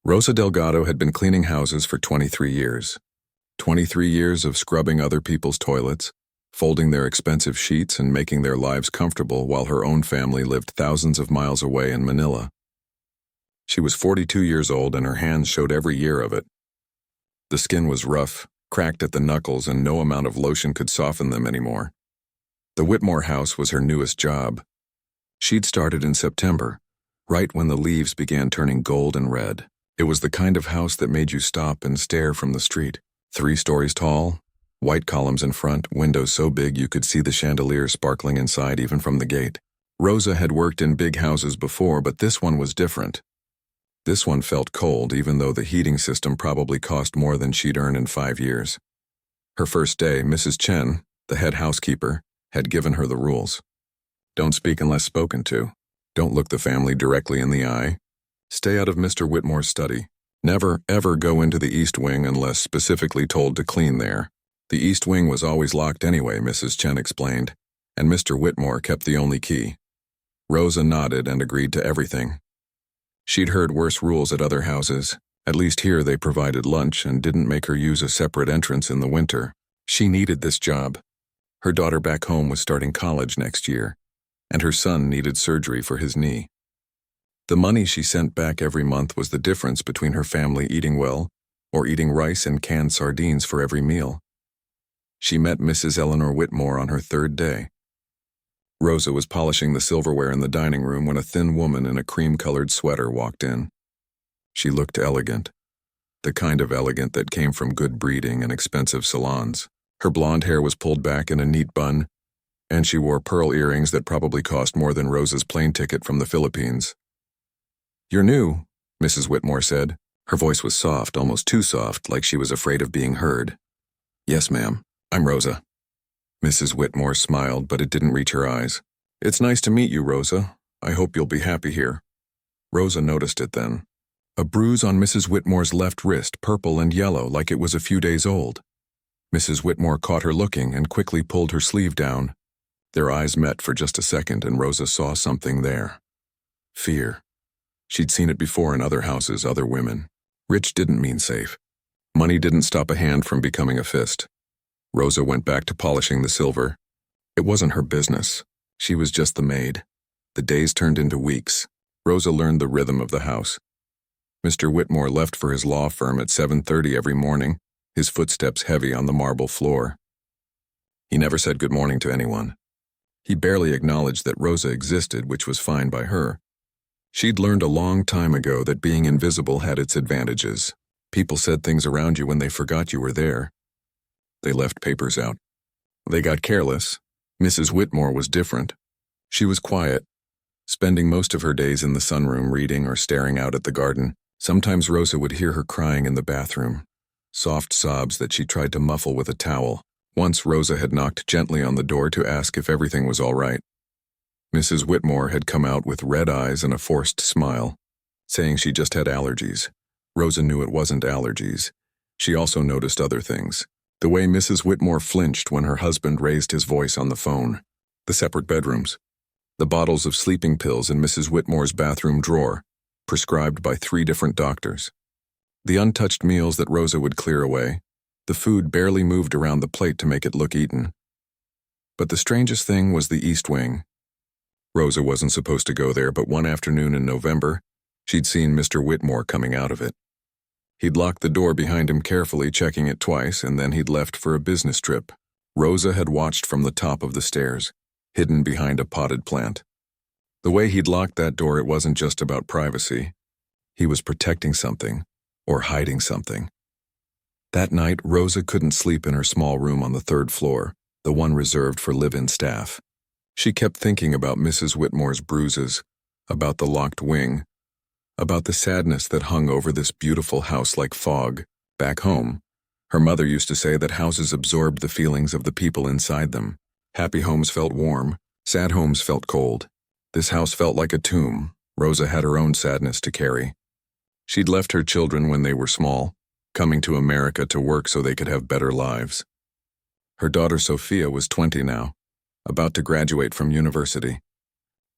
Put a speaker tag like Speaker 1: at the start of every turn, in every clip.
Speaker 1: Rosa Delgado had been cleaning houses for 23 years. 23 years of scrubbing other people's toilets, folding their expensive sheets and making their lives comfortable while her own family lived thousands of miles away in Manila. She was 42 years old and her hands showed every year of it. The skin was rough, cracked at the knuckles, and no amount of lotion could soften them anymore. The Whitmore house was her newest job. She'd started in September, right when the leaves began turning gold and red. It was the kind of house that made you stop and stare from the street. 3 stories tall, white columns in front, windows so big you could see the chandeliers sparkling inside even from the gate. Rosa had worked in big houses before, but this one was different. This one felt cold, even though the heating system probably cost more than she'd earned in 5 years. Her first day, Mrs. Chen, the head housekeeper, had given her the rules. Don't speak unless spoken to. Don't look the family directly in the eye. Stay out of Mr. Whitmore's study. Never, ever go into the East Wing unless specifically told to clean there. The East Wing was always locked anyway, Mrs. Chen explained, and Mr. Whitmore kept the only key. Rosa nodded and agreed to everything. She'd heard worse rules at other houses. At least here they provided lunch and didn't make her use a separate entrance in the winter. She needed this job. Her daughter back home was starting college next year, and her son needed surgery for his knee. The money she sent back every month was the difference between her family eating well or eating rice and canned sardines for every meal. She met Mrs. Eleanor Whitmore on her 3rd day. Rosa was polishing the silverware in the dining room when a thin woman in a cream-colored sweater walked in. She looked elegant, the kind of elegant that came from good breeding and expensive salons. Her blonde hair was pulled back in a neat bun, and she wore pearl earrings that probably cost more than Rosa's plane ticket from the Philippines. "You're new," Mrs. Whitmore said. Her voice was soft, almost too soft, like she was afraid of being heard. "Yes, ma'am. I'm Rosa." Mrs. Whitmore smiled, but it didn't reach her eyes. "It's nice to meet you, Rosa. I hope you'll be happy here." Rosa noticed it then. A bruise on Mrs. Whitmore's left wrist, purple and yellow, like it was a few days old. Mrs. Whitmore caught her looking and quickly pulled her sleeve down. Their eyes met for just a second, and Rosa saw something there. Fear. She'd seen it before in other houses, other women. Rich didn't mean safe. Money didn't stop a hand from becoming a fist. Rosa went back to polishing the silver. It wasn't her business. She was just the maid. The days turned into weeks. Rosa learned the rhythm of the house. Mr. Whitmore left for his law firm at 7:30 every morning, his footsteps heavy on the marble floor. He never said good morning to anyone. He barely acknowledged that Rosa existed, which was fine by her. She'd learned a long time ago that being invisible had its advantages. People said things around you when they forgot you were there. They left papers out. They got careless. Mrs. Whitmore was different. She was quiet, spending most of her days in the sunroom reading or staring out at the garden. Sometimes Rosa would hear her crying in the bathroom, soft sobs that she tried to muffle with a towel. Once Rosa had knocked gently on the door to ask if everything was all right. Mrs. Whitmore had come out with red eyes and a forced smile, saying she just had allergies. Rosa knew it wasn't allergies. She also noticed other things. The way Mrs. Whitmore flinched when her husband raised his voice on the phone. The separate bedrooms. The bottles of sleeping pills in Mrs. Whitmore's bathroom drawer, prescribed by 3 different doctors. The untouched meals that Rosa would clear away. The food barely moved around the plate to make it look eaten. But the strangest thing was the East Wing. Rosa wasn't supposed to go there, but one afternoon in November, she'd seen Mr. Whitmore coming out of it. He'd locked the door behind him carefully, checking it twice, and then he'd left for a business trip. Rosa had watched from the top of the stairs, hidden behind a potted plant. The way he'd locked that door, it wasn't just about privacy. He was protecting something, or hiding something. That night, Rosa couldn't sleep in her small room on the 3rd floor, the one reserved for live-in staff. She kept thinking about Mrs. Whitmore's bruises, about the locked wing, about the sadness that hung over this beautiful house like fog. Back home, her mother used to say that houses absorbed the feelings of the people inside them. Happy homes felt warm, sad homes felt cold. This house felt like a tomb. Rosa had her own sadness to carry. She'd left her children when they were small, coming to America to work so they could have better lives. Her daughter Sophia was 20 now, about to graduate from university.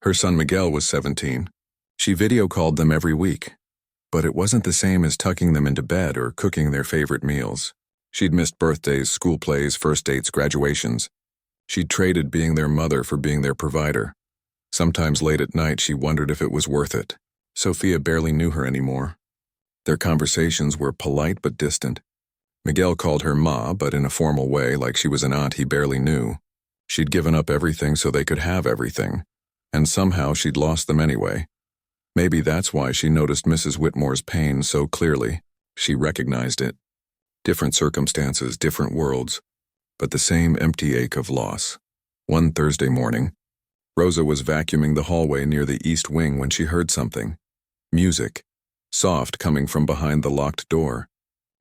Speaker 1: Her son Miguel was 17. She video called them every week. But it wasn't the same as tucking them into bed or cooking their favorite meals. She'd missed birthdays, school plays, first dates, graduations. She'd traded being their mother for being their provider. Sometimes late at night she wondered if it was worth it. Sophia barely knew her anymore. Their conversations were polite but distant. Miguel called her Ma, but in a formal way, like she was an aunt he barely knew. She'd given up everything so they could have everything, and somehow she'd lost them anyway. Maybe that's why she noticed Mrs. Whitmore's pain so clearly. She recognized it. Different circumstances, different worlds, but the same empty ache of loss. One Thursday morning, Rosa was vacuuming the hallway near the east wing when she heard something. Music, soft, coming from behind the locked door.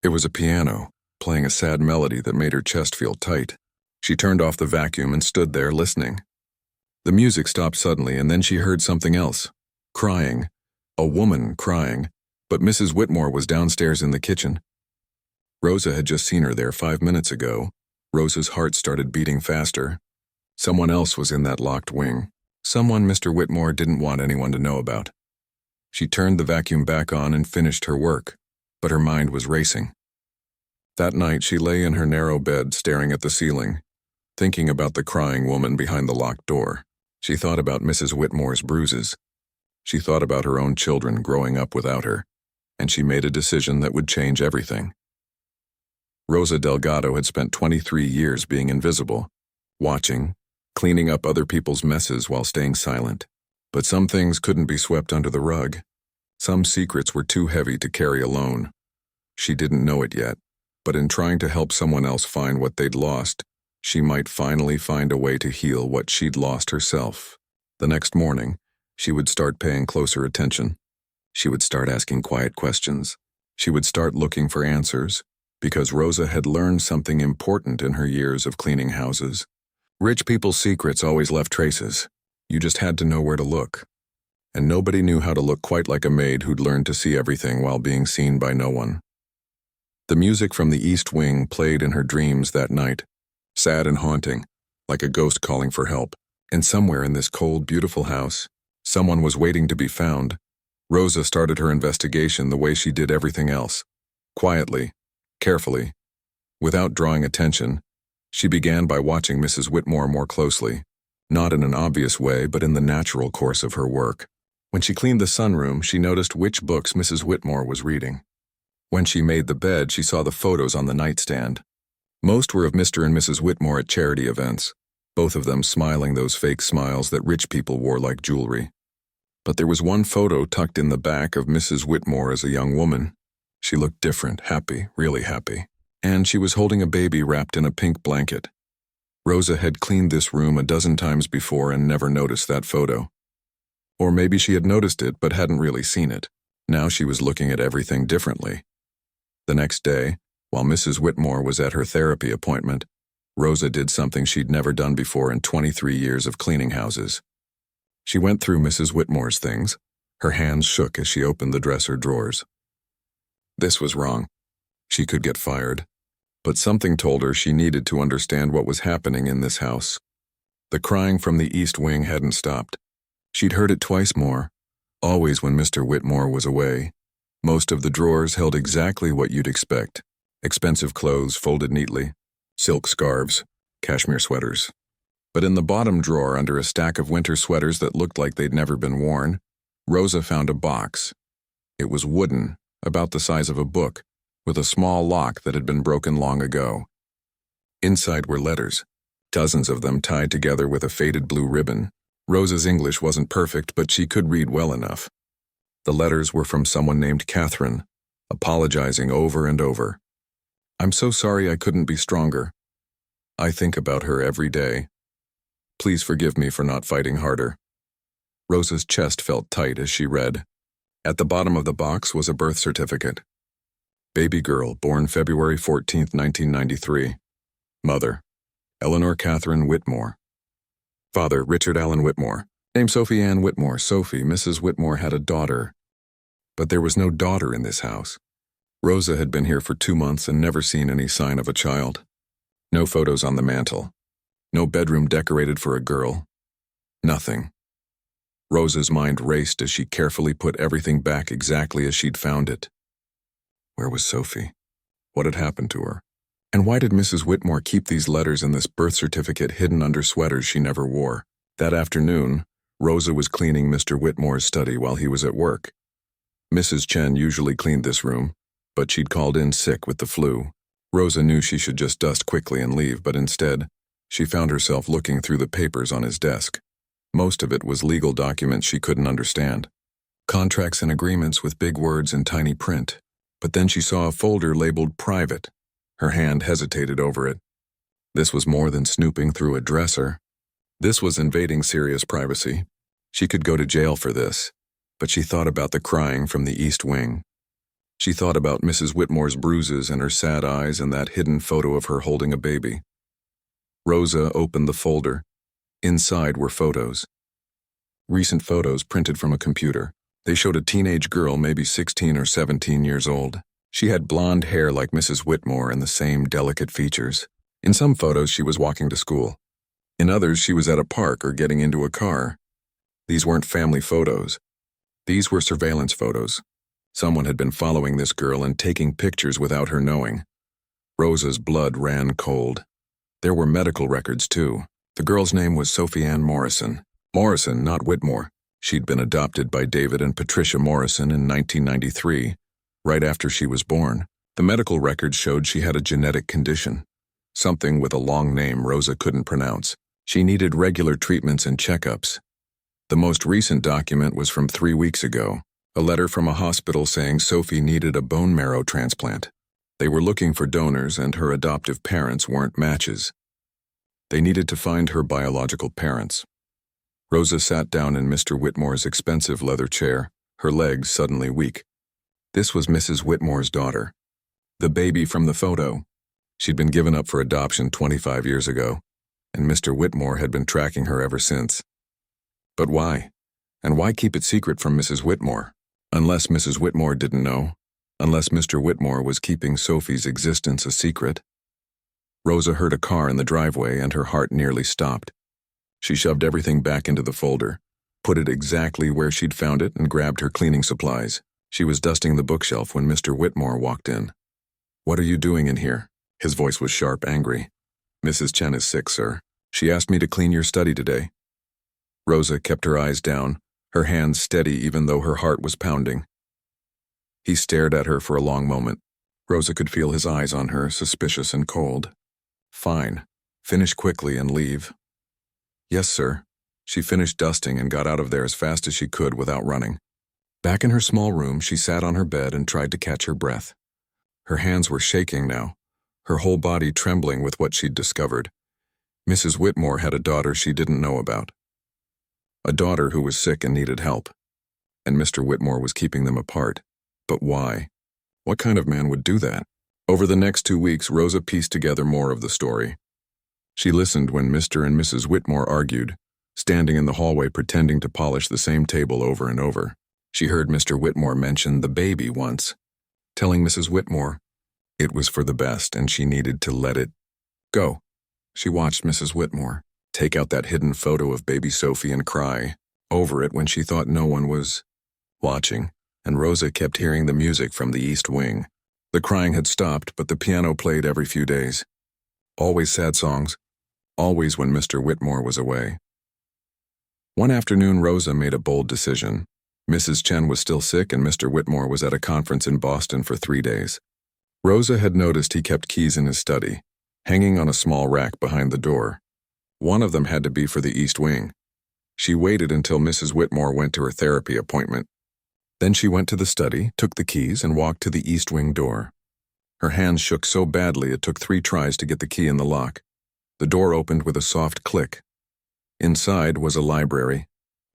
Speaker 1: It was a piano, playing a sad melody that made her chest feel tight. She turned off the vacuum and stood there listening. The music stopped suddenly, and then she heard something else. Crying. A woman crying, but Mrs. Whitmore was downstairs in the kitchen. Rosa had just seen her there 5 minutes ago. Rosa's heart started beating faster. Someone else was in that locked wing. Someone Mr. Whitmore didn't want anyone to know about. She turned the vacuum back on and finished her work, but her mind was racing. That night she lay in her narrow bed staring at the ceiling, thinking about the crying woman behind the locked door. She thought about Mrs. Whitmore's bruises. She thought about her own children growing up without her, and she made a decision that would change everything. Rosa Delgado had spent 23 years being invisible, watching, cleaning up other people's messes while staying silent. But some things couldn't be swept under the rug. Some secrets were too heavy to carry alone. She didn't know it yet, but in trying to help someone else find what they'd lost, she might finally find a way to heal what she'd lost herself. The next morning, she would start paying closer attention. She would start asking quiet questions. She would start looking for answers, because Rosa had learned something important in her years of cleaning houses. Rich people's secrets always left traces. You just had to know where to look. And nobody knew how to look quite like a maid who'd learned to see everything while being seen by no one. The music from the East Wing played in her dreams that night, sad and haunting, like a ghost calling for help. And somewhere in this cold, beautiful house, someone was waiting to be found. Rosa started her investigation the way she did everything else. Quietly, carefully, without drawing attention. She began by watching Mrs. Whitmore more closely, not in an obvious way, but in the natural course of her work. When she cleaned the sunroom, she noticed which books Mrs. Whitmore was reading. When she made the bed, she saw the photos on the nightstand. Most were of Mr. and Mrs. Whitmore at charity events, both of them smiling those fake smiles that rich people wore like jewelry. But there was one photo tucked in the back of Mrs. Whitmore as a young woman. She looked different, happy, really happy. And she was holding a baby wrapped in a pink blanket. Rosa had cleaned this room a dozen times before and never noticed that photo. Or maybe she had noticed it but hadn't really seen it. Now she was looking at everything differently. The next day, while Mrs. Whitmore was at her therapy appointment, Rosa did something she'd never done before in 23 years of cleaning houses. She went through Mrs. Whitmore's things. Her hands shook as she opened the dresser drawers. This was wrong. She could get fired. But something told her she needed to understand what was happening in this house. The crying from the East Wing hadn't stopped. She'd heard it twice more, always when Mr. Whitmore was away. Most of the drawers held exactly what you'd expect. Expensive clothes folded neatly, silk scarves, cashmere sweaters. But in the bottom drawer, under a stack of winter sweaters that looked like they'd never been worn, Rosa found a box. It was wooden, about the size of a book, with a small lock that had been broken long ago. Inside were letters, dozens of them tied together with a faded blue ribbon. Rosa's English wasn't perfect, but she could read well enough. The letters were from someone named Catherine, apologizing over and over. "I'm so sorry I couldn't be stronger. I think about her every day. Please forgive me for not fighting harder." Rosa's chest felt tight as she read. At the bottom of the box was a birth certificate. Baby girl, born February 14, 1993. Mother, Eleanor Catherine Whitmore. Father, Richard Allen Whitmore. Name Sophie Ann Whitmore. Sophie, Mrs. Whitmore had a daughter. But there was no daughter in this house. Rosa had been here for 2 months and never seen any sign of a child. No photos on the mantel. No bedroom decorated for a girl. Nothing. Rosa's mind raced as she carefully put everything back exactly as she'd found it. Where was Sophie? What had happened to her? And why did Mrs. Whitmore keep these letters and this birth certificate hidden under sweaters she never wore? That afternoon, Rosa was cleaning Mr. Whitmore's study while he was at work. Mrs. Chen usually cleaned this room, but she'd called in sick with the flu. Rosa knew she should just dust quickly and leave, but instead, she found herself looking through the papers on his desk. Most of it was legal documents she couldn't understand. Contracts and agreements with big words in tiny print. But then she saw a folder labeled private. Her hand hesitated over it. This was more than snooping through a dresser. This was invading serious privacy. She could go to jail for this, but she thought about the crying from the East Wing. She thought about Mrs. Whitmore's bruises and her sad eyes and that hidden photo of her holding a baby. Rosa opened the folder. Inside were photos. Recent photos printed from a computer. They showed a teenage girl, maybe 16 or 17 years old. She had blonde hair like Mrs. Whitmore and the same delicate features. In some photos, she was walking to school. In others, she was at a park or getting into a car. These weren't family photos. These were surveillance photos. Someone had been following this girl and taking pictures without her knowing. Rosa's blood ran cold. There were medical records, too. The girl's name was Sophie Ann Morrison. Morrison, not Whitmore. She'd been adopted by David and Patricia Morrison in 1993, right after she was born. The medical records showed she had a genetic condition, something with a long name Rosa couldn't pronounce. She needed regular treatments and checkups. The most recent document was from 3 weeks ago, a letter from a hospital saying Sophie needed a bone marrow transplant. They were looking for donors and her adoptive parents weren't matches. They needed to find her biological parents. Rosa sat down in Mr. Whitmore's expensive leather chair, her legs suddenly weak. This was Mrs. Whitmore's daughter, the baby from the photo. She'd been given up for adoption 25 years ago, and Mr. Whitmore had been tracking her ever since. But why? And why keep it secret from Mrs. Whitmore? Unless Mrs. Whitmore didn't know, unless Mr. Whitmore was keeping Sophie's existence a secret. Rosa heard a car in the driveway and her heart nearly stopped. She shoved everything back into the folder, put it exactly where she'd found it, and grabbed her cleaning supplies. She was dusting the bookshelf when Mr. Whitmore walked in. "What are you doing in here?" His voice was sharp, angry. "Mrs. Chen is sick, sir. She asked me to clean your study today." Rosa kept her eyes down, her hands steady even though her heart was pounding. He stared at her for a long moment. Rosa could feel his eyes on her, suspicious and cold. "Fine. Finish quickly and leave." "Yes, sir." She finished dusting and got out of there as fast as she could without running. Back in her small room, she sat on her bed and tried to catch her breath. Her hands were shaking now, her whole body trembling with what she'd discovered. Mrs. Whitmore had a daughter she didn't know about. A daughter who was sick and needed help. And Mr. Whitmore was keeping them apart. But why? What kind of man would do that? Over the next 2 weeks, Rosa pieced together more of the story. She listened when Mr. and Mrs. Whitmore argued, standing in the hallway pretending to polish the same table over and over. She heard Mr. Whitmore mention the baby once, telling Mrs. Whitmore it was for the best and she needed to let it go. She watched Mrs. Whitmore take out that hidden photo of baby Sophie and cry over it when she thought no one was watching, and Rosa kept hearing the music from the East Wing. The crying had stopped, but the piano played every few days. Always sad songs, always when Mr. Whitmore was away. One afternoon, Rosa made a bold decision. Mrs. Chen was still sick and Mr. Whitmore was at a conference in Boston for 3 days. Rosa had noticed he kept keys in his study, hanging on a small rack behind the door. One of them had to be for the East Wing. She waited until Mrs. Whitmore went to her therapy appointment. Then she went to the study, took the keys, and walked to the East Wing door. Her hands shook so badly it took 3 tries to get the key in the lock. The door opened with a soft click. Inside was a library,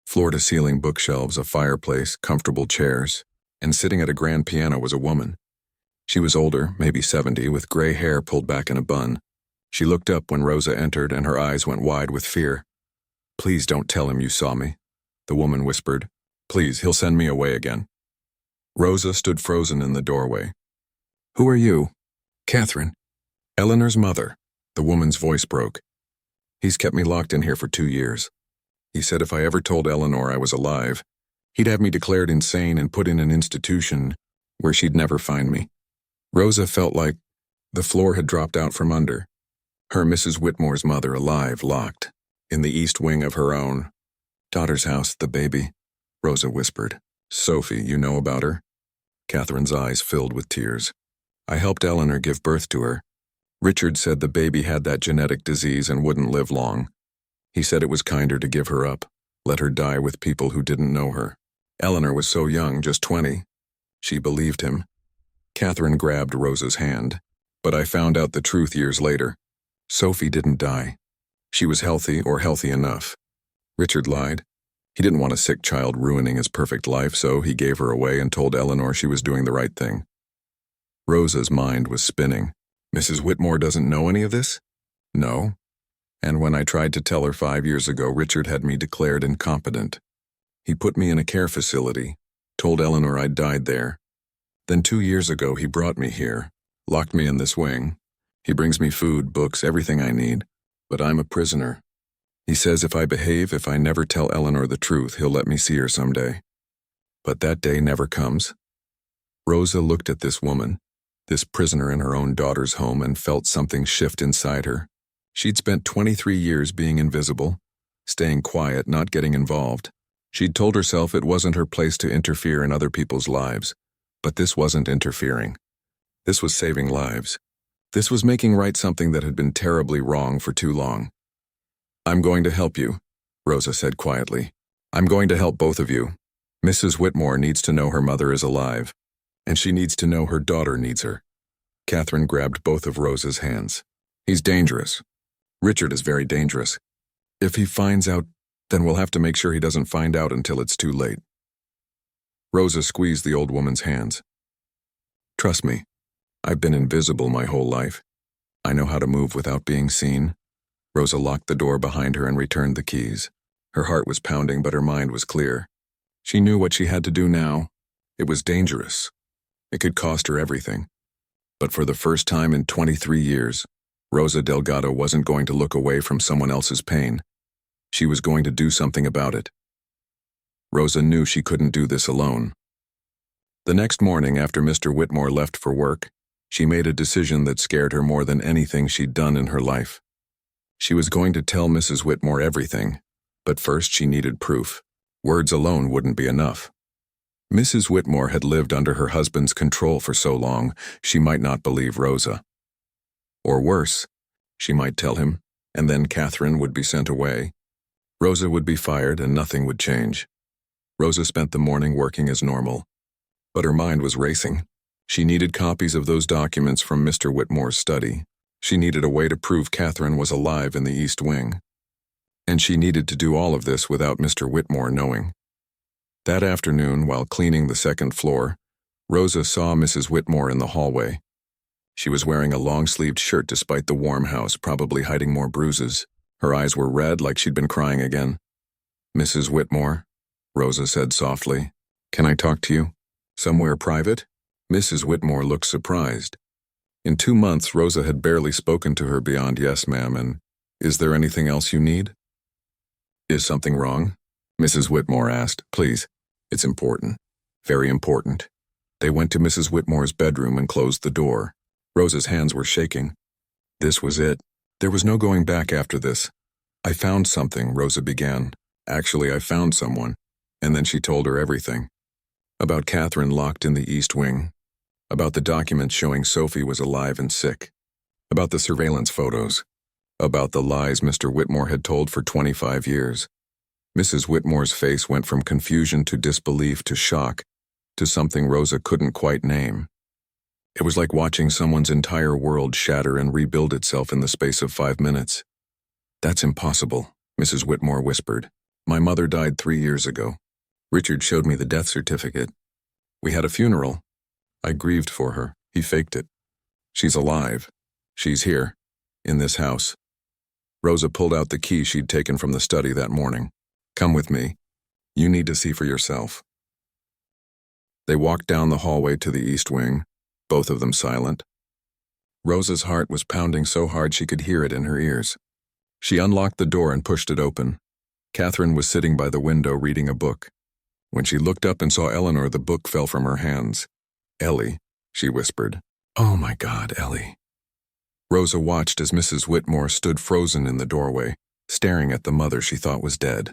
Speaker 1: floor-to-ceiling bookshelves, a fireplace, comfortable chairs, and sitting at a grand piano was a woman. She was older, maybe 70, with gray hair pulled back in a bun. She looked up when Rosa entered and her eyes went wide with fear. "Please don't tell him you saw me," the woman whispered. "Please, he'll send me away again." Rosa stood frozen in the doorway. "Who are you?" "Catherine. Eleanor's mother." The woman's voice broke. "He's kept me locked in here for 2 years. He said if I ever told Eleanor I was alive, he'd have me declared insane and put in an institution where she'd never find me. Rosa felt like the floor had dropped out from under. Her Mrs. Whitmore's mother alive, locked, in the east wing of her own daughter's house, the baby. Rosa whispered. Sophie, you know about her? Catherine's eyes filled with tears. I helped Eleanor give birth to her. Richard said the baby had that genetic disease and wouldn't live long. He said it was kinder to give her up, let her die with people who didn't know her. Eleanor was so young, just 20. She believed him. Catherine grabbed Rosa's hand. But I found out the truth years later. Sophie didn't die. She was healthy or healthy enough. Richard lied. He didn't want a sick child ruining his perfect life, so he gave her away and told Eleanor she was doing the right thing. Rosa's mind was spinning. Mrs. Whitmore doesn't know any of this? No. And when I tried to tell her 5 years ago, Richard had me declared incompetent. He put me in a care facility, told Eleanor I'd died there. Then 2 years ago, he brought me here, locked me in this wing. He brings me food, books, everything I need. But I'm a prisoner. He says if I behave, if I never tell Eleanor the truth, he'll let me see her someday. But that day never comes. Rosa looked at this woman, this prisoner in her own daughter's home, and felt something shift inside her. She'd spent 23 years being invisible, staying quiet, not getting involved. She'd told herself it wasn't her place to interfere in other people's lives. But this wasn't interfering. This was saving lives. This was making right something that had been terribly wrong for too long. I'm going to help you, Rosa said quietly. I'm going to help both of you. Mrs. Whitmore needs to know her mother is alive, and she needs to know her daughter needs her. Catherine grabbed both of Rosa's hands. He's dangerous. Richard is very dangerous. If he finds out, then we'll have to make sure he doesn't find out until it's too late. Rosa squeezed the old woman's hands. Trust me, I've been invisible my whole life. I know how to move without being seen. Rosa locked the door behind her and returned the keys. Her heart was pounding, but her mind was clear. She knew what she had to do now. It was dangerous. It could cost her everything. But for the first time in 23 years, Rosa Delgado wasn't going to look away from someone else's pain. She was going to do something about it. Rosa knew she couldn't do this alone. The next morning, after Mr. Whitmore left for work, she made a decision that scared her more than anything she'd done in her life. She was going to tell Mrs. Whitmore everything, but first she needed proof. Words alone wouldn't be enough. Mrs. Whitmore had lived under her husband's control for so long, she might not believe Rosa. Or worse, she might tell him, and then Catherine would be sent away. Rosa would be fired and nothing would change. Rosa spent the morning working as normal, but her mind was racing. She needed copies of those documents from Mr. Whitmore's study. She needed a way to prove Catherine was alive in the East Wing. And she needed to do all of this without Mr. Whitmore knowing. That afternoon, while cleaning the second floor, Rosa saw Mrs. Whitmore in the hallway. She was wearing a long-sleeved shirt despite the warm house, probably hiding more bruises. Her eyes were red like she'd been crying again. Mrs. Whitmore, Rosa said softly, can I talk to you? Somewhere private? Mrs. Whitmore looked surprised. In 2 months, Rosa had barely spoken to her beyond yes, ma'am, and is there anything else you need? Is something wrong? Mrs. Whitmore asked. Please, it's important. Very important. They went to Mrs. Whitmore's bedroom and closed the door. Rosa's hands were shaking. This was it. There was no going back after this. I found something, Rosa began. Actually, I found someone. And then she told her everything. About Catherine locked in the East Wing. About the documents showing Sophie was alive and sick. About the surveillance photos. About the lies Mr. Whitmore had told for 25 years. Mrs. Whitmore's face went from confusion to disbelief to shock to something Rosa couldn't quite name. It was like watching someone's entire world shatter and rebuild itself in the space of 5 minutes. That's impossible, Mrs. Whitmore whispered. My mother died 3 years ago. Richard showed me the death certificate. We had a funeral. I grieved for her. He faked it. She's alive. She's here, in this house. Rosa pulled out the key she'd taken from the study that morning. Come with me. You need to see for yourself. They walked down the hallway to the East Wing, both of them silent. Rosa's heart was pounding so hard she could hear it in her ears. She unlocked the door and pushed it open. Catherine was sitting by the window reading a book. When she looked up and saw Eleanor, the book fell from her hands. "Ellie," she whispered. "Oh my God, Ellie." Rosa watched as Mrs. Whitmore stood frozen in the doorway, staring at the mother she thought was dead.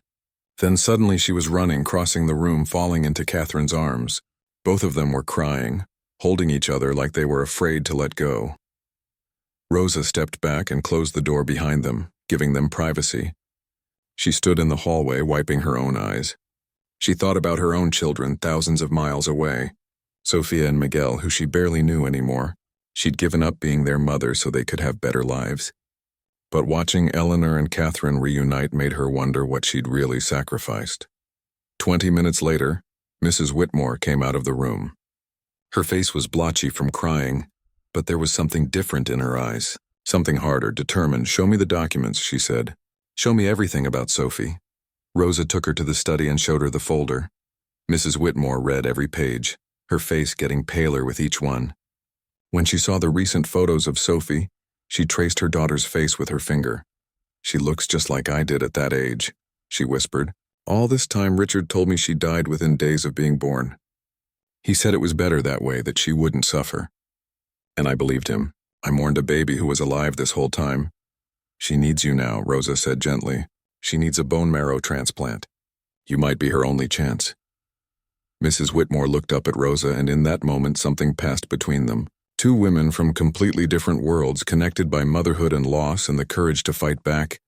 Speaker 1: Then suddenly she was running, crossing the room, falling into Catherine's arms. Both of them were crying, holding each other like they were afraid to let go. Rosa stepped back and closed the door behind them, giving them privacy. She stood in the hallway, wiping her own eyes. She thought about her own children thousands of miles away, Sophia and Miguel, who she barely knew anymore. She'd given up being their mother so they could have better lives. But watching Eleanor and Catherine reunite made her wonder what she'd really sacrificed. 20 minutes later, Mrs. Whitmore came out of the room. Her face was blotchy from crying, but there was something different in her eyes, something harder, determined. "Show me the documents," she said. "Show me everything about Sophie." Rosa took her to the study and showed her the folder. Mrs. Whitmore read every page, her face getting paler with each one. When she saw the recent photos of Sophie, she traced her daughter's face with her finger. "She looks just like I did at that age," she whispered. "All this time Richard told me she died within days of being born. He said it was better that way, that she wouldn't suffer. And I believed him. I mourned a baby who was alive this whole time." "She needs you now," Rosa said gently. "She needs a bone marrow transplant. You might be her only chance." Mrs. Whitmore looked up at Rosa, and in that moment something passed between them. Two women from completely different worlds, connected by motherhood and loss and the courage to fight back.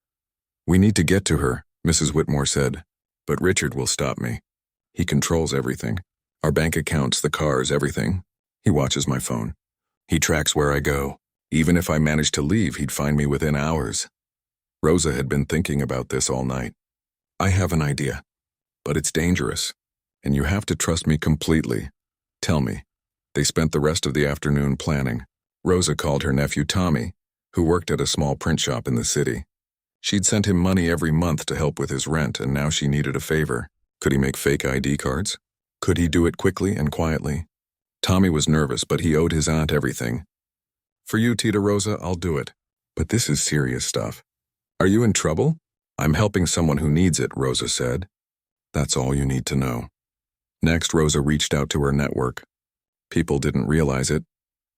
Speaker 1: "We need to get to her," Mrs. Whitmore said. "But Richard will stop me. He controls everything. Our bank accounts, the cars, everything. He watches my phone. He tracks where I go. Even if I managed to leave, he'd find me within hours." Rosa had been thinking about this all night. "I have an idea, but it's dangerous, and you have to trust me completely. Tell me." They spent the rest of the afternoon planning. Rosa called her nephew Tommy, who worked at a small print shop in the city. She'd sent him money every month to help with his rent, and now she needed a favor. Could he make fake ID cards? Could he do it quickly and quietly? Tommy was nervous, but he owed his aunt everything. "For you, Tita Rosa, I'll do it. But this is serious stuff." "Are you in trouble?" "I'm helping someone who needs it," Rosa said. "That's all you need to know." Next, Rosa reached out to her network. People didn't realize it,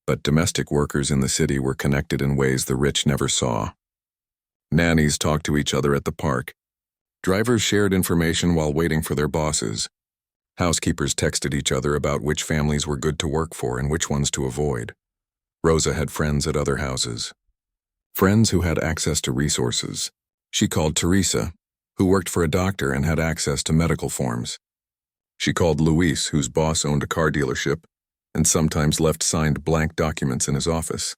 Speaker 1: but domestic workers in the city were connected in ways the rich never saw. Nannies talked to each other at the park. Drivers shared information while waiting for their bosses. Housekeepers texted each other about which families were good to work for and which ones to avoid. Rosa had friends at other houses. Friends who had access to resources. She called Teresa, who worked for a doctor and had access to medical forms. She called Luis, whose boss owned a car dealership and sometimes left signed blank documents in his office.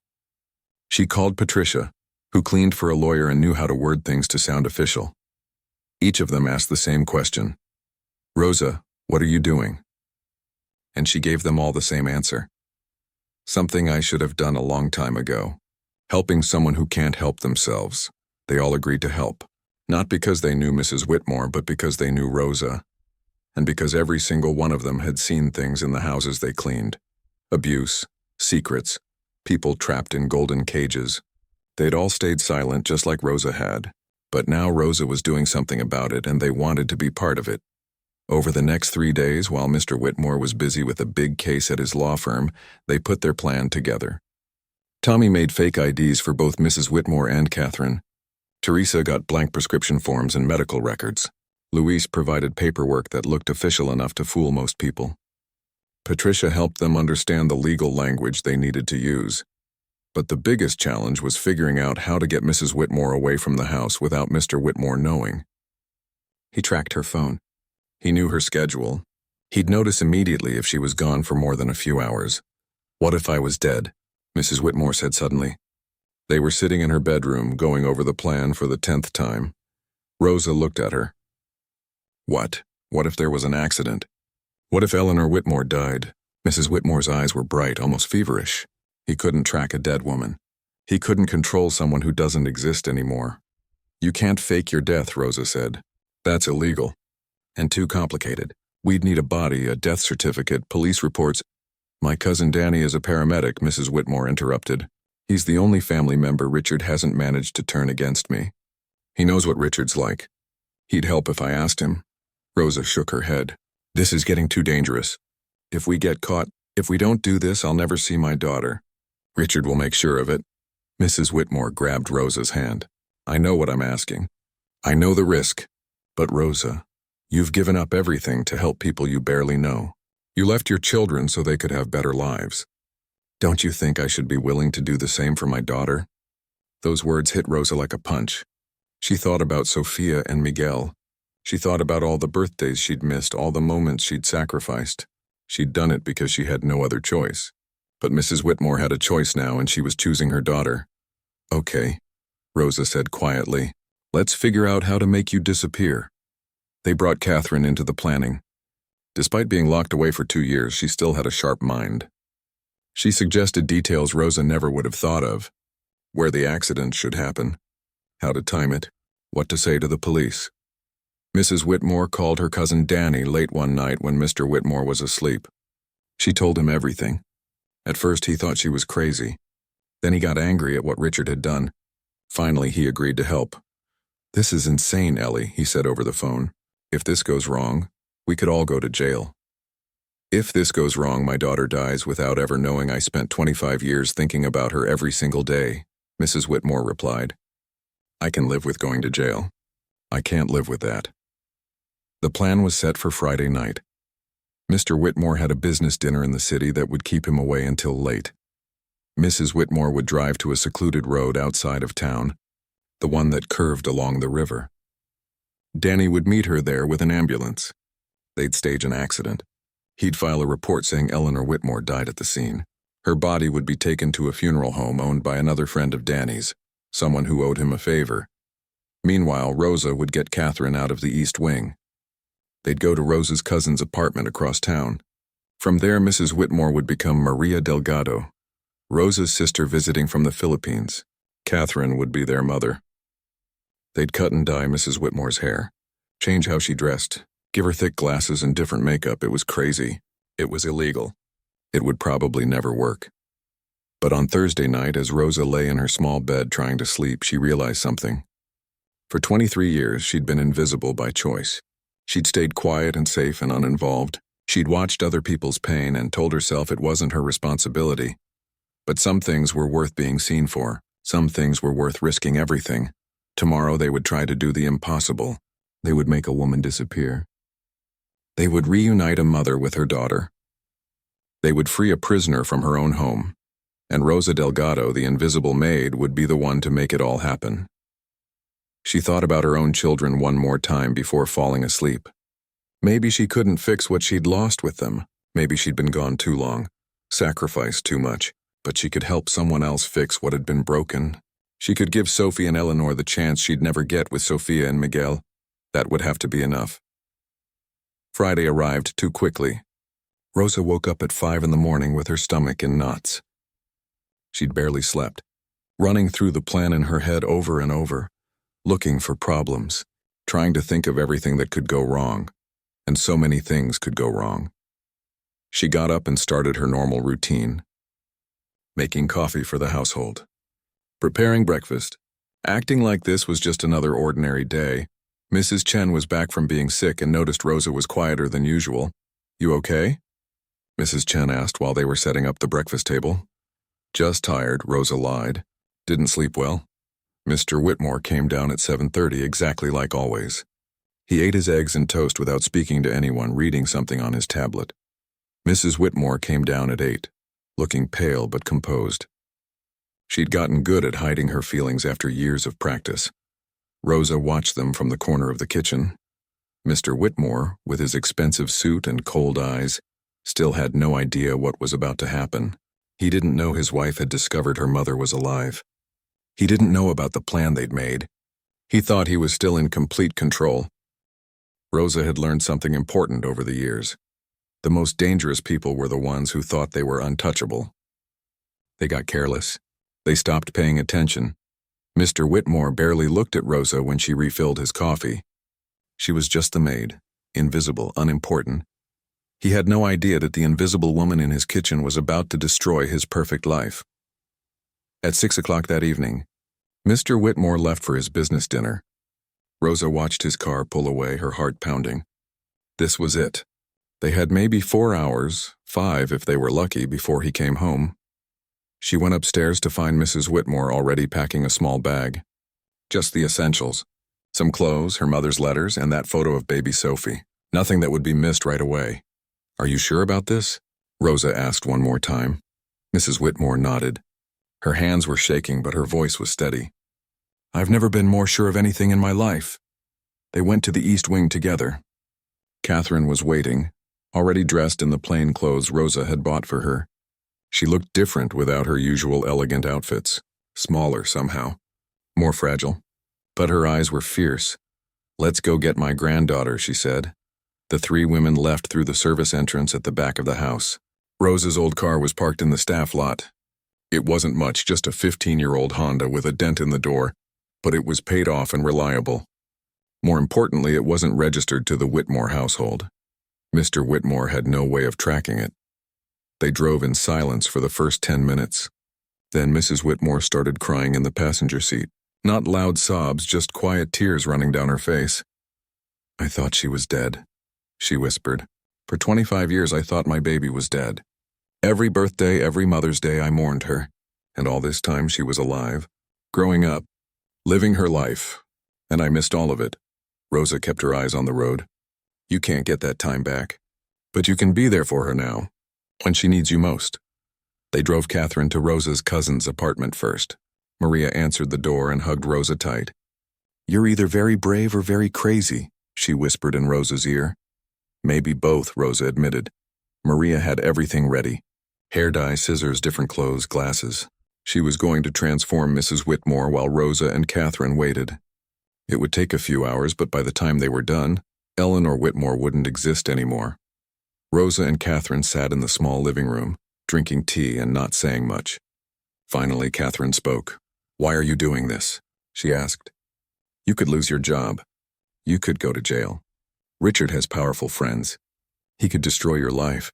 Speaker 1: She called Patricia, who cleaned for a lawyer and knew how to word things to sound official. Each of them asked the same question. "Rosa, what are you doing?" And she gave them all the same answer. "Something I should have done a long time ago. Helping someone who can't help themselves." They all agreed to help, not because they knew Mrs. Whitmore, but because they knew Rosa, and because every single one of them had seen things in the houses they cleaned. Abuse, secrets, people trapped in golden cages. They'd all stayed silent just like Rosa had, but now Rosa was doing something about it and they wanted to be part of it. Over the next 3 days, while Mr. Whitmore was busy with a big case at his law firm, they put their plan together. Tommy made fake IDs for both Mrs. Whitmore and Catherine. Teresa got blank prescription forms and medical records. Luis provided paperwork that looked official enough to fool most people. Patricia helped them understand the legal language they needed to use. But the biggest challenge was figuring out how to get Mrs. Whitmore away from the house without Mr. Whitmore knowing. He tracked her phone. He knew her schedule. He'd notice immediately if she was gone for more than a few hours. "What if I was dead?" Mrs. Whitmore said suddenly. They were sitting in her bedroom, going over the plan for the 10th time. Rosa looked at her. What? What if there was an accident? What if Eleanor Whitmore died? Mrs. Whitmore's eyes were bright, almost feverish. He couldn't track a dead woman. He couldn't control someone who doesn't exist anymore. "You can't fake your death," Rosa said. "That's illegal. And too complicated. We'd need a body, a death certificate, police reports." "My cousin Danny is a paramedic," Mrs. Whitmore interrupted. "He's the only family member Richard hasn't managed to turn against me. He knows what Richard's like. He'd help if I asked him. Rosa shook her head. This is getting too dangerous. If we get caught, if we don't do this, I'll never see my daughter. Richard will make sure of it. Mrs. Whitmore grabbed Rosa's hand. I know what I'm asking. I know the risk. But Rosa, you've given up everything to help people you barely know. You left your children so they could have better lives. Don't you think I should be willing to do the same for my daughter? Those words hit Rosa like a punch. She thought about Sophia and Miguel. She thought about all the birthdays she'd missed, all the moments she'd sacrificed. She'd done it because she had no other choice. But Mrs. Whitmore had a choice now, and she was choosing her daughter. Okay, Rosa said quietly. Let's figure out how to make you disappear. They brought Catherine into the planning. Despite being locked away for 2 years, she still had a sharp mind. She suggested details Rosa never would have thought of. Where the accident should happen, how to time it, what to say to the police. Mrs. Whitmore called her cousin Danny late one night when Mr. Whitmore was asleep. She told him everything. At first he thought she was crazy. Then he got angry at what Richard had done. Finally he agreed to help. This is insane, Ellie, he said over the phone. If this goes wrong, we could all go to jail. If this goes wrong, my daughter dies without ever knowing I spent 25 years thinking about her every single day, Mrs. Whitmore replied. I can live with going to jail. I can't live with that. The plan was set for Friday night. Mr. Whitmore had a business dinner in the city that would keep him away until late. Mrs. Whitmore would drive to a secluded road outside of town, the one that curved along the river. Danny would meet her there with an ambulance. They'd stage an accident. He'd file a report saying Eleanor Whitmore died at the scene. Her body would be taken to a funeral home owned by another friend of Danny's, someone who owed him a favor. Meanwhile, Rosa would get Catherine out of the East Wing. They'd go to Rosa's cousin's apartment across town. From there, Mrs. Whitmore would become Maria Delgado, Rosa's sister visiting from the Philippines. Catherine would be their mother. They'd cut and dye Mrs. Whitmore's hair, change how she dressed, give her thick glasses and different makeup. It was crazy. It was illegal. It would probably never work. But on Thursday night, as Rosa lay in her small bed trying to sleep, she realized something. For 23 years, she'd been invisible by choice. She'd stayed quiet and safe and uninvolved. She'd watched other people's pain and told herself it wasn't her responsibility. But some things were worth being seen for. Some things were worth risking everything. Tomorrow they would try to do the impossible. They would make a woman disappear. They would reunite a mother with her daughter. They would free a prisoner from her own home. And Rosa Delgado, the invisible maid, would be the one to make it all happen. She thought about her own children one more time before falling asleep. Maybe she couldn't fix what she'd lost with them. Maybe she'd been gone too long, sacrificed too much, but she could help someone else fix what had been broken. She could give Sophie and Eleanor the chance she'd never get with Sophia and Miguel. That would have to be enough. Friday arrived too quickly. Rosa woke up at 5 in the morning with her stomach in knots. She'd barely slept, running through the plan in her head over and over, looking for problems, trying to think of everything that could go wrong, and so many things could go wrong. She got up and started her normal routine, making coffee for the household, preparing breakfast, acting like this was just another ordinary day. Mrs. Chen was back from being sick and noticed Rosa was quieter than usual. You okay? Mrs. Chen asked while they were setting up the breakfast table. Just tired, Rosa lied. Didn't sleep well. Mr. Whitmore came down at 7:30, exactly like always. He ate his eggs and toast without speaking to anyone, reading something on his tablet. Mrs. Whitmore came down at 8, looking pale but composed. She'd gotten good at hiding her feelings after years of practice. Rosa watched them from the corner of the kitchen. Mr. Whitmore, with his expensive suit and cold eyes, still had no idea what was about to happen. He didn't know his wife had discovered her mother was alive. He didn't know about the plan they'd made. He thought he was still in complete control. Rosa had learned something important over the years. The most dangerous people were the ones who thought they were untouchable. They got careless. They stopped paying attention. Mr. Whitmore barely looked at Rosa when she refilled his coffee. She was just the maid, invisible, unimportant. He had no idea that the invisible woman in his kitchen was about to destroy his perfect life. At 6 o'clock that evening, Mr. Whitmore left for his business dinner. Rosa watched his car pull away, her heart pounding. This was it. They had maybe 4 hours, 5 if they were lucky, before he came home. She went upstairs to find Mrs. Whitmore already packing a small bag. Just the essentials. Some clothes, her mother's letters, and that photo of baby Sophie. Nothing that would be missed right away. Are you sure about this? Rosa asked one more time. Mrs. Whitmore nodded. Her hands were shaking, but her voice was steady. I've never been more sure of anything in my life. They went to the East Wing together. Catherine was waiting, already dressed in the plain clothes Rosa had bought for her. She looked different without her usual elegant outfits, smaller somehow, more fragile. But her eyes were fierce. Let's go get my granddaughter, she said. The 3 women left through the service entrance at the back of the house. Rosa's old car was parked in the staff lot. It wasn't much, just a 15-year-old Honda with a dent in the door, but it was paid off and reliable. More importantly, it wasn't registered to the Whitmore household. Mr. Whitmore had no way of tracking it. They drove in silence for the first 10 minutes. Then Mrs. Whitmore started crying in the passenger seat. Not loud sobs, just quiet tears running down her face. I thought she was dead, she whispered. For 25 years I thought my baby was dead. Every birthday, every Mother's Day I mourned her. And all this time she was alive, growing up, living her life. And I missed all of it. Rosa kept her eyes on the road. You can't get that time back. But you can be there for her now, when she needs you most. They drove Catherine to Rosa's cousin's apartment first. Maria answered the door and hugged Rosa tight. You're either very brave or very crazy, she whispered in Rosa's ear. Maybe both, Rosa admitted. Maria had everything ready. Hair dye, scissors, different clothes, glasses. She was going to transform Mrs. Whitmore while Rosa and Catherine waited. It would take a few hours, but by the time they were done, Eleanor Whitmore wouldn't exist anymore. Rosa and Catherine sat in the small living room, drinking tea and not saying much. Finally, Catherine spoke. Why are you doing this? She asked. You could lose your job. You could go to jail. Richard has powerful friends. He could destroy your life.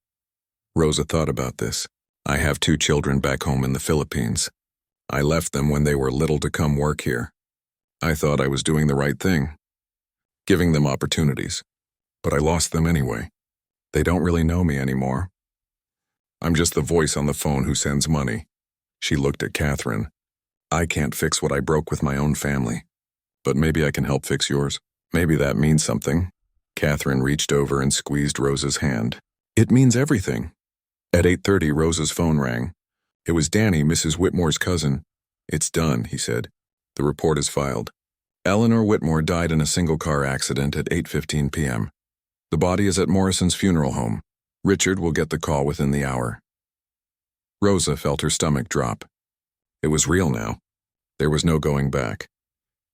Speaker 1: Rosa thought about this. I have 2 children back home in the Philippines. I left them when they were little to come work here. I thought I was doing the right thing, giving them opportunities. But I lost them anyway. They don't really know me anymore. I'm just the voice on the phone who sends money. She looked at Catherine. I can't fix what I broke with my own family. But maybe I can help fix yours. Maybe that means something. Catherine reached over and squeezed Rosa's hand. It means everything. At 8:30, Rosa's phone rang. It was Danny, Mrs. Whitmore's cousin. It's done, he said. The report is filed. Eleanor Whitmore died in a single-car accident at 8:15 p.m. The body is at Morrison's funeral home. Richard will get the call within the hour. Rosa felt her stomach drop. It was real now. There was no going back.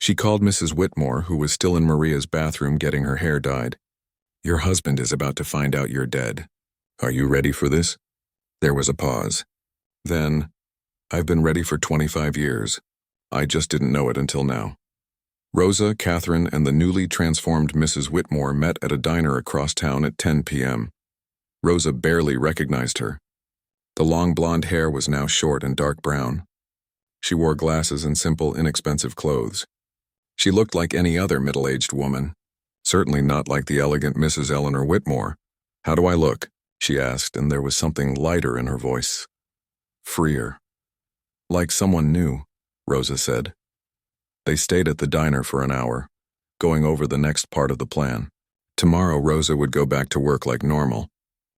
Speaker 1: She called Mrs. Whitmore, who was still in Maria's bathroom getting her hair dyed. Your husband is about to find out you're dead. Are you ready for this? There was a pause. Then, I've been ready for 25 years. I just didn't know it until now. Rosa, Catherine, and the newly transformed Mrs. Whitmore met at a diner across town at 10 p.m. Rosa barely recognized her. The long blonde hair was now short and dark brown. She wore glasses and simple, inexpensive clothes. She looked like any other middle-aged woman, certainly not like the elegant Mrs. Eleanor Whitmore. How do I look? She asked, and there was something lighter in her voice. Freer. Like someone new, Rosa said. They stayed at the diner for an hour, going over the next part of the plan. Tomorrow, Rosa would go back to work like normal.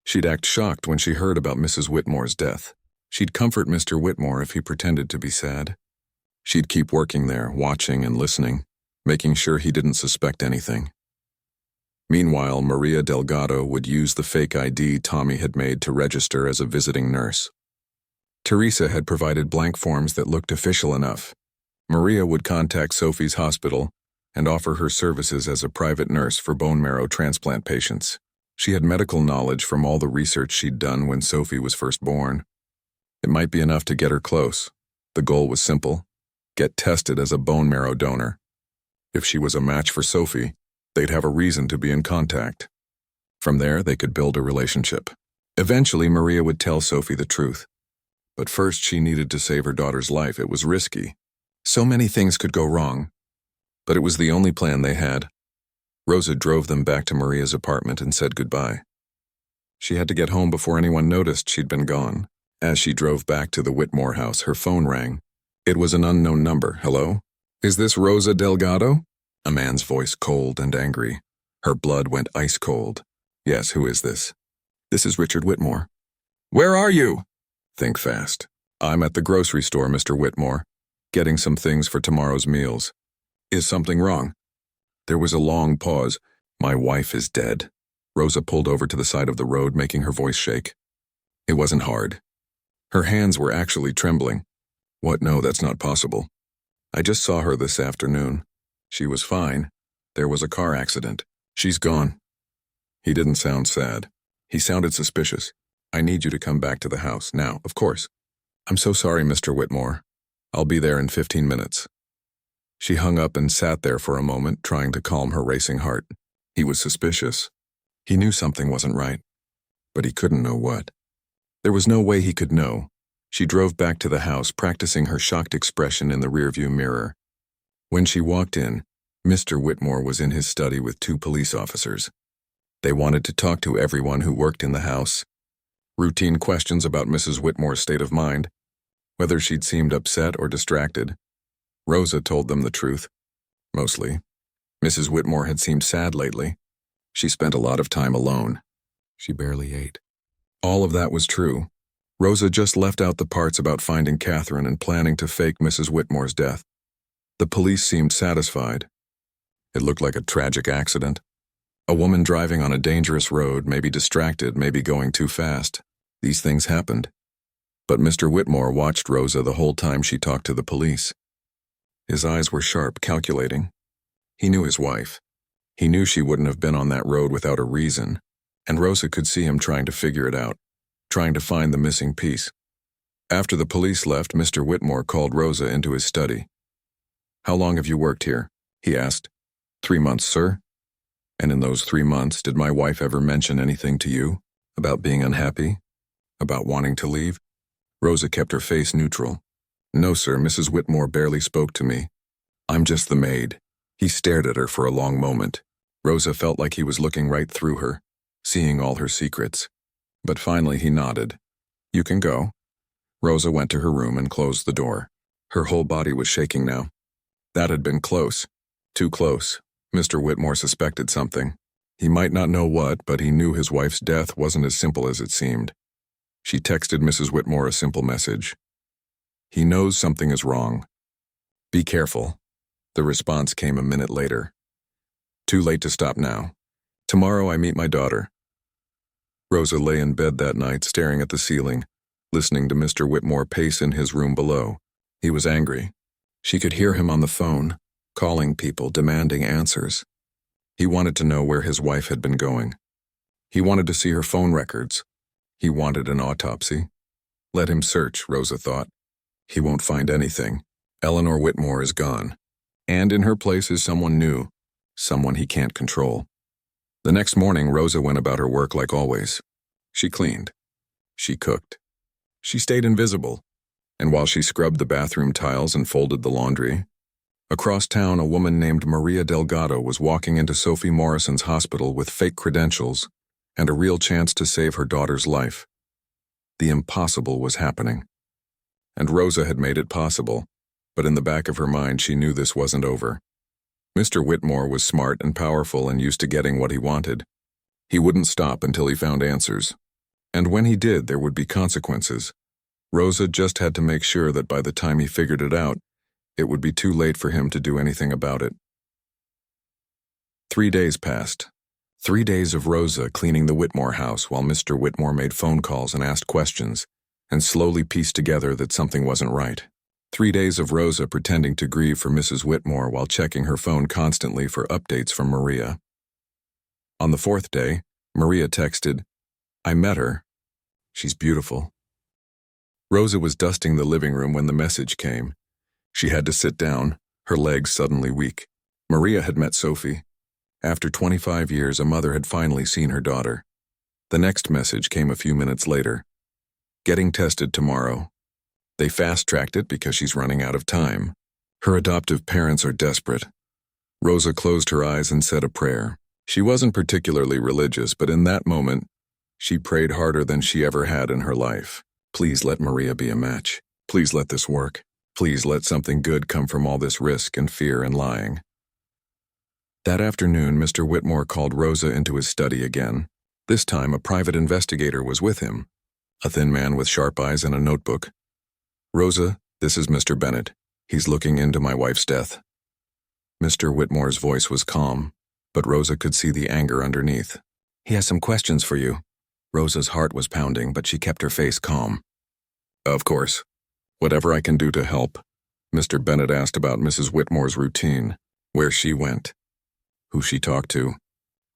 Speaker 1: She'd act shocked when she heard about Mrs. Whitmore's death. She'd comfort Mr. Whitmore if he pretended to be sad. She'd keep working there, watching and listening, making sure he didn't suspect anything. Meanwhile, Maria Delgado would use the fake ID Tommy had made to register as a visiting nurse. Teresa had provided blank forms that looked official enough. Maria would contact Sophie's hospital and offer her services as a private nurse for bone marrow transplant patients. She had medical knowledge from all the research she'd done when Sophie was first born. It might be enough to get her close. The goal was simple: get tested as a bone marrow donor. If she was a match for Sophie, they'd have a reason to be in contact. From there, they could build a relationship. Eventually, Maria would tell Sophie the truth. But first, she needed to save her daughter's life. It was risky. So many things could go wrong. but it was the only plan they had. Rosa drove them back to Maria's apartment and said goodbye. She had to get home before anyone noticed she'd been gone. As she drove back to the Whitmore house, her phone rang. It was an unknown number. Hello? Is this Rosa Delgado? A man's voice, cold and angry. Her blood went ice cold. Yes, who is this? This is Richard Whitmore. Where are you? Think fast. I'm at the grocery store, Mr. Whitmore, getting some things for tomorrow's meals. Is something wrong? There was a long pause. My wife is dead. Rosa pulled over to the side of the road, making her voice shake. It wasn't hard. Her hands were actually trembling. What? No, that's not possible. I just saw her this afternoon. She was fine. There was a car accident. She's gone. He didn't sound sad. He sounded suspicious. I need you to come back to the house now, of course. I'm so sorry, Mr. Whitmore. I'll be there in 15 minutes. She hung up and sat there for a moment, trying to calm her racing heart. He was suspicious. He knew something wasn't right, but he couldn't know what. There was no way he could know. She drove back to the house, practicing her shocked expression in the rearview mirror. When she walked in, Mr. Whitmore was in his study with 2 police officers. They wanted to talk to everyone who worked in the house. Routine questions about Mrs. Whitmore's state of mind, whether she'd seemed upset or distracted. Rosa told them the truth. Mostly. Mrs. Whitmore had seemed sad lately. She spent a lot of time alone. She barely ate. All of that was true. Rosa just left out the parts about finding Catherine and planning to fake Mrs. Whitmore's death. The police seemed satisfied. It looked like a tragic accident. A woman driving on a dangerous road, maybe distracted, maybe going too fast. These things happened. But Mr. Whitmore watched Rosa the whole time she talked to the police. His eyes were sharp, calculating. He knew his wife. He knew she wouldn't have been on that road without a reason, and Rosa could see him trying to figure it out, trying to find the missing piece. After the police left, Mr. Whitmore called Rosa into his study. How long have you worked here? He asked. 3 months, sir. And in those 3 months, did my wife ever mention anything to you? About being unhappy? About wanting to leave? Rosa kept her face neutral. No, sir, Mrs. Whitmore barely spoke to me. I'm just the maid. He stared at her for a long moment. Rosa felt like he was looking right through her, seeing all her secrets. But finally he nodded. You can go. Rosa went to her room and closed the door. Her whole body was shaking now. That had been close. Too close. Mr. Whitmore suspected something. He might not know what, but he knew his wife's death wasn't as simple as it seemed. She texted Mrs. Whitmore a simple message. He knows something is wrong. Be careful. The response came a minute later. Too late to stop now. Tomorrow I meet my daughter. Rosa lay in bed that night, staring at the ceiling, listening to Mr. Whitmore pace in his room below. He was angry. She could hear him on the phone, calling people, demanding answers. He wanted to know where his wife had been going. He wanted to see her phone records. He wanted an autopsy. Let him search, Rosa thought. He won't find anything. Eleanor Whitmore is gone. And in her place is someone new, someone he can't control. The next morning, Rosa went about her work like always. She cleaned. She cooked. She stayed invisible. And while she scrubbed the bathroom tiles and folded the laundry, across town a woman named Maria Delgado was walking into Sophie Morrison's hospital with fake credentials and a real chance to save her daughter's life. The impossible was happening. And Rosa had made it possible, but in the back of her mind she knew this wasn't over. Mr. Whitmore was smart and powerful and used to getting what he wanted. He wouldn't stop until he found answers. And when he did, there would be consequences. Rosa just had to make sure that by the time he figured it out, it would be too late for him to do anything about it. 3 days passed. 3 days of Rosa cleaning the Whitmore house while Mr. Whitmore made phone calls and asked questions, and slowly pieced together that something wasn't right. 3 days of Rosa pretending to grieve for Mrs. Whitmore while checking her phone constantly for updates from Maria. On the 4th day, Maria texted, I met her. She's beautiful. Rosa was dusting the living room when the message came. She had to sit down, her legs suddenly weak. Maria had met Sophie. After 25 years, a mother had finally seen her daughter. The next message came a few minutes later. Getting tested tomorrow. They fast-tracked it because she's running out of time. Her adoptive parents are desperate. Rosa closed her eyes and said a prayer. She wasn't particularly religious, but in that moment, she prayed harder than she ever had in her life. Please let Maria be a match. Please let this work. Please let something good come from all this risk and fear and lying. That afternoon, Mr. Whitmore called Rosa into his study again. This time, a private investigator was with him, a thin man with sharp eyes and a notebook. Rosa, this is Mr. Bennett. He's looking into my wife's death. Mr. Whitmore's voice was calm, but Rosa could see the anger underneath. He has some questions for you. Rosa's heart was pounding, but she kept her face calm. Of course. Whatever I can do to help. Mr. Bennett asked about Mrs. Whitmore's routine, where she went, who she talked to,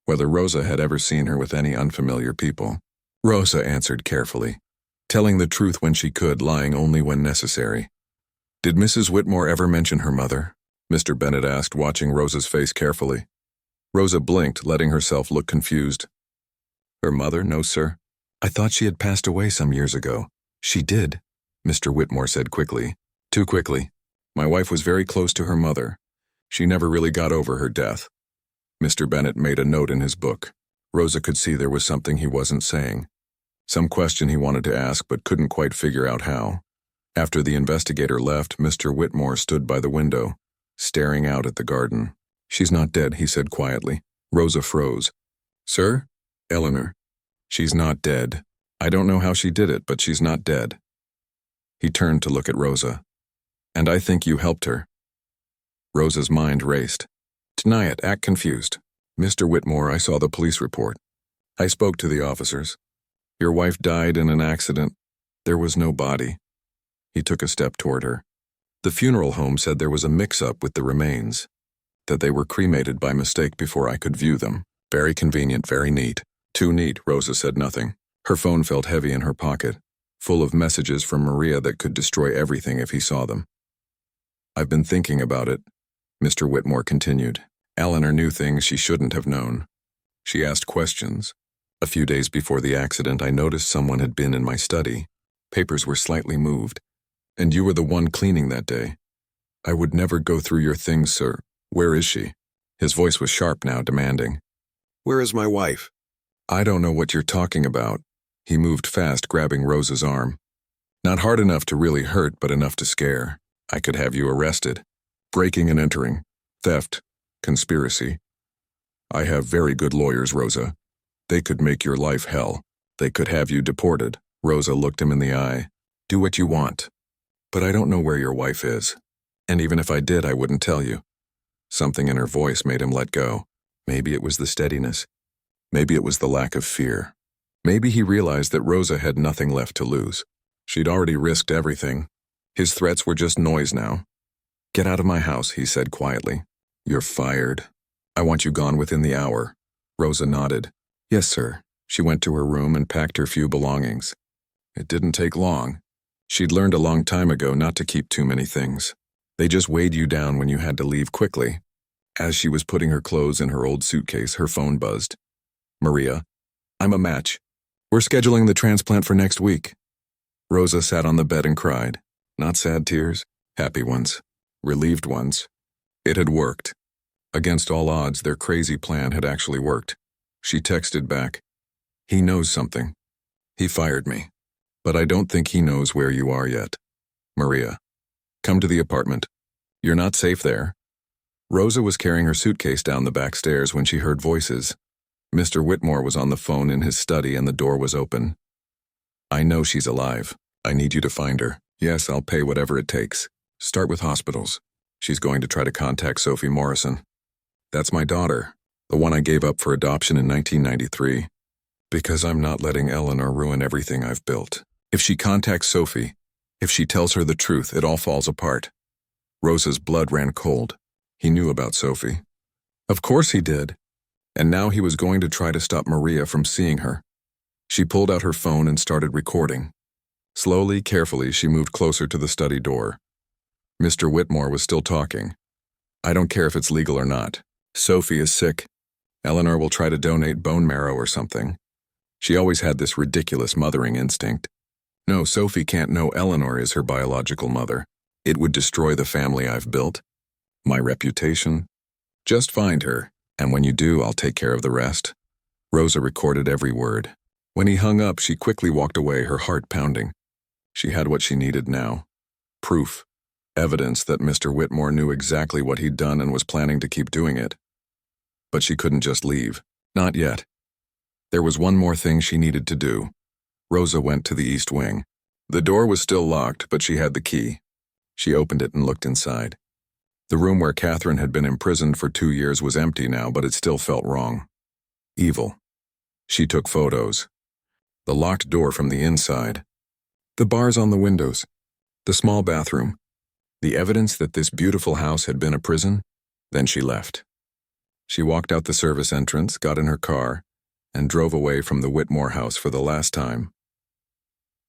Speaker 1: whether Rosa had ever seen her with any unfamiliar people. Rosa answered carefully, telling the truth when she could, lying only when necessary. Did Mrs. Whitmore ever mention her mother? Mr. Bennett asked, watching Rosa's face carefully. Rosa blinked, letting herself look confused. Her mother? No, sir. I thought she had passed away some years ago. She did, Mr. Whitmore said quickly. Too quickly. My wife was very close to her mother. She never really got over her death. Mr. Bennett made a note in his book. Rosa could see there was something he wasn't saying. Some question he wanted to ask but couldn't quite figure out how. After the investigator left, Mr. Whitmore stood by the window, staring out at the garden. She's not dead, he said quietly. Rosa froze. Sir? Eleanor. She's not dead. I don't know how she did it, but she's not dead. He turned to look at Rosa. And I think you helped her. Rosa's mind raced. Deny it, act confused. Mr. Whitmore, I saw the police report. I spoke to the officers. Your wife died in an accident. There was no body. He took a step toward her. The funeral home said there was a mix-up with the remains, that they were cremated by mistake before I could view them. Very convenient, very neat. Too neat, Rosa said nothing. Her phone felt heavy in her pocket, full of messages from Maria that could destroy everything if he saw them. I've been thinking about it, Mr. Whitmore continued. Eleanor knew things she shouldn't have known. She asked questions. A few days before the accident, I noticed someone had been in my study. Papers were slightly moved. And you were the one cleaning that day. I would never go through your things, sir. Where is she? His voice was sharp now, demanding. Where is my wife? I don't know what you're talking about. He moved fast, grabbing Rosa's arm. Not hard enough to really hurt, but enough to scare. I could have you arrested. Breaking and entering. Theft. Conspiracy. I have very good lawyers, Rosa. They could make your life hell. They could have you deported. Rosa looked him in the eye. Do what you want. But I don't know where your wife is. And even if I did, I wouldn't tell you. Something in her voice made him let go. Maybe it was the steadiness. Maybe it was the lack of fear. Maybe he realized that Rosa had nothing left to lose. She'd already risked everything. His threats were just noise now. Get out of my house, he said quietly. You're fired. I want you gone within the hour. Rosa nodded. Yes, sir. She went to her room and packed her few belongings. It didn't take long. She'd learned a long time ago not to keep too many things. They just weighed you down when you had to leave quickly. As she was putting her clothes in her old suitcase, her phone buzzed. Maria, I'm a match. We're scheduling the transplant for next week. Rosa sat on the bed and cried. Not sad tears, happy ones, relieved ones. It had worked. Against all odds, their crazy plan had actually worked. She texted back. He knows something. He fired me. But I don't think he knows where you are yet. Maria, come to the apartment. You're not safe there. Rosa was carrying her suitcase down the back stairs when she heard voices. Mr. Whitmore was on the phone in his study and the door was open. I know she's alive. I need you to find her. Yes, I'll pay whatever it takes. Start with hospitals. She's going to try to contact Sophie Morrison. That's my daughter, the one I gave up for adoption in 1993. Because I'm not letting Eleanor ruin everything I've built. If she contacts Sophie, if she tells her the truth, it all falls apart. Rosa's blood ran cold. He knew about Sophie. Of course he did. And now he was going to try to stop Maria from seeing her. She pulled out her phone and started recording. Slowly, carefully, she moved closer to the study door. Mr. Whitmore was still talking. I don't care if it's legal or not. Sophie is sick. Eleanor will try to donate bone marrow or something. She always had this ridiculous mothering instinct. No, Sophie can't know Eleanor is her biological mother. It would destroy the family I've built, my reputation. Just find her, and when you do, I'll take care of the rest." Rosa recorded every word. When he hung up, she quickly walked away, her heart pounding. She had what she needed now. Proof. Evidence that Mr. Whitmore knew exactly what he'd done and was planning to keep doing it. But she couldn't just leave. Not yet. There was one more thing she needed to do. Rosa went to the east wing. The door was still locked, but she had the key. She opened it and looked inside. The room where Catherine had been imprisoned for 2 years was empty now, but it still felt wrong. Evil. She took photos. The locked door from the inside. The bars on the windows. The small bathroom. The evidence that this beautiful house had been a prison. Then she left. She walked out the service entrance, got in her car, and drove away from the Whitmore house for the last time.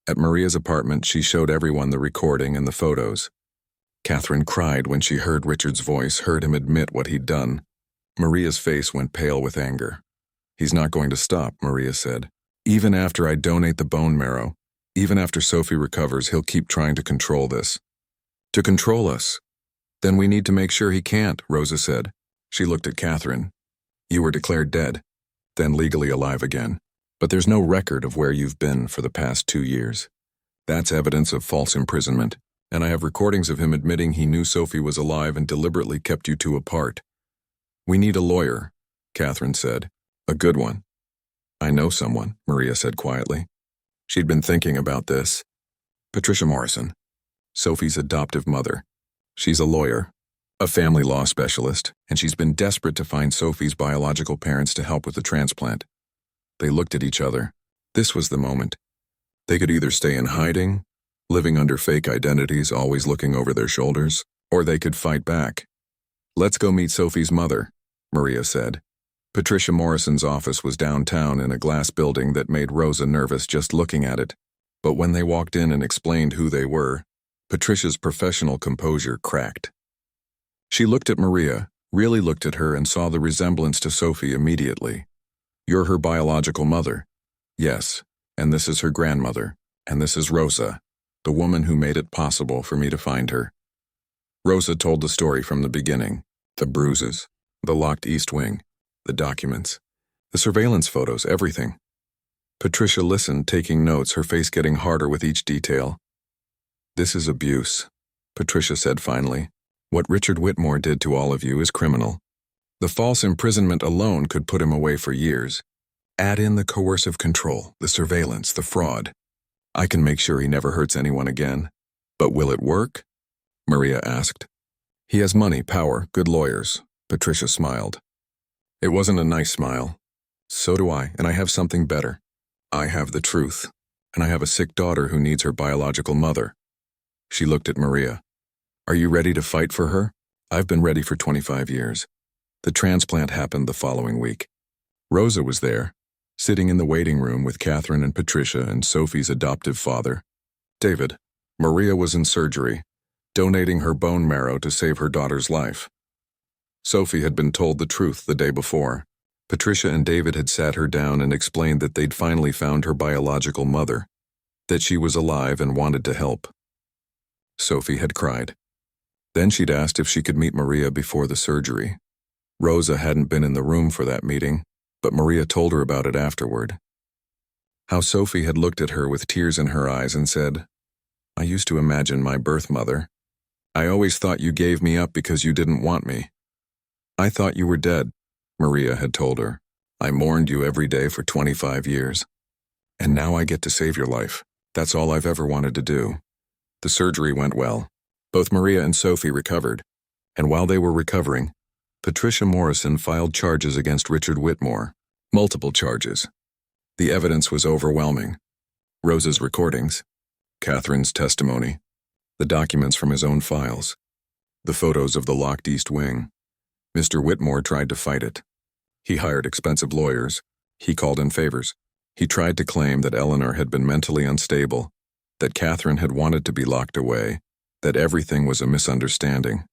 Speaker 1: At Maria's apartment, she showed everyone the recording and the photos. Catherine cried when she heard Richard's voice, heard him admit what he'd done. Maria's face went pale with anger. "He's not going to stop," Maria said. "Even after I donate the bone marrow, even after Sophie recovers, he'll keep trying to control this." "To control us? Then we need to make sure he can't," Rosa said. She looked at Catherine. "You were declared dead, then legally alive again. But there's no record of where you've been for the past 2 years. That's evidence of false imprisonment, and I have recordings of him admitting he knew Sophie was alive and deliberately kept you two apart." "We need a lawyer," Catherine said. "A good one." "I know someone," Maria said quietly. She'd been thinking about this. "Patricia Morrison, Sophie's adoptive mother. She's a lawyer, a family law specialist, and she's been desperate to find Sophie's biological parents to help with the transplant." They looked at each other. This was the moment. They could either stay in hiding, living under fake identities, always looking over their shoulders, or they could fight back. "Let's go meet Sophie's mother," Maria said. Patricia Morrison's office was downtown in a glass building that made Rosa nervous just looking at it. But when they walked in and explained who they were, Patricia's professional composure cracked. She looked at Maria, really looked at her, and saw the resemblance to Sophie immediately. "You're her biological mother." "Yes, and this is her grandmother, and this is Rosa, the woman who made it possible for me to find her." Rosa told the story from the beginning. The bruises, the locked east wing, the documents, the surveillance photos, everything. Patricia listened, taking notes, her face getting harder with each detail. "This is abuse," Patricia said finally. "What Richard Whitmore did to all of you is criminal. The false imprisonment alone could put him away for years. Add in the coercive control, the surveillance, the fraud. I can make sure he never hurts anyone again. But will it work?" Maria asked. "He has money, power, good lawyers." Patricia smiled. It wasn't a nice smile. "So do I, and I have something better. I have the truth, and I have a sick daughter who needs her biological mother." She looked at Maria. "Are you ready to fight for her?" "I've been ready for 25 years. The transplant happened the following week." Rosa was there, sitting in the waiting room with Catherine and Patricia and Sophie's adoptive father, David. Maria was in surgery, donating her bone marrow to save her daughter's life. Sophie had been told the truth the day before. Patricia and David had sat her down and explained that they'd finally found her biological mother, that she was alive and wanted to help. Sophie had cried. Then she'd asked if she could meet Maria before the surgery. Rosa hadn't been in the room for that meeting, but Maria told her about it afterward. How Sophie had looked at her with tears in her eyes and said, "I used to imagine my birth mother. I always thought you gave me up because you didn't want me. I thought you were dead," Maria had told her. "I mourned you every day for 25 years. And now I get to save your life. That's all I've ever wanted to do." The surgery went well. Both Maria and Sophie recovered. And while they were recovering, Patricia Morrison filed charges against Richard Whitmore. Multiple charges. The evidence was overwhelming. Rosa's recordings, Catherine's testimony, the documents from his own files, the photos of the locked East Wing. Mr. Whitmore tried to fight it. He hired expensive lawyers. He called in favors. He tried to claim that Eleanor had been mentally unstable, that Catherine had wanted to be locked away, that everything was a misunderstanding.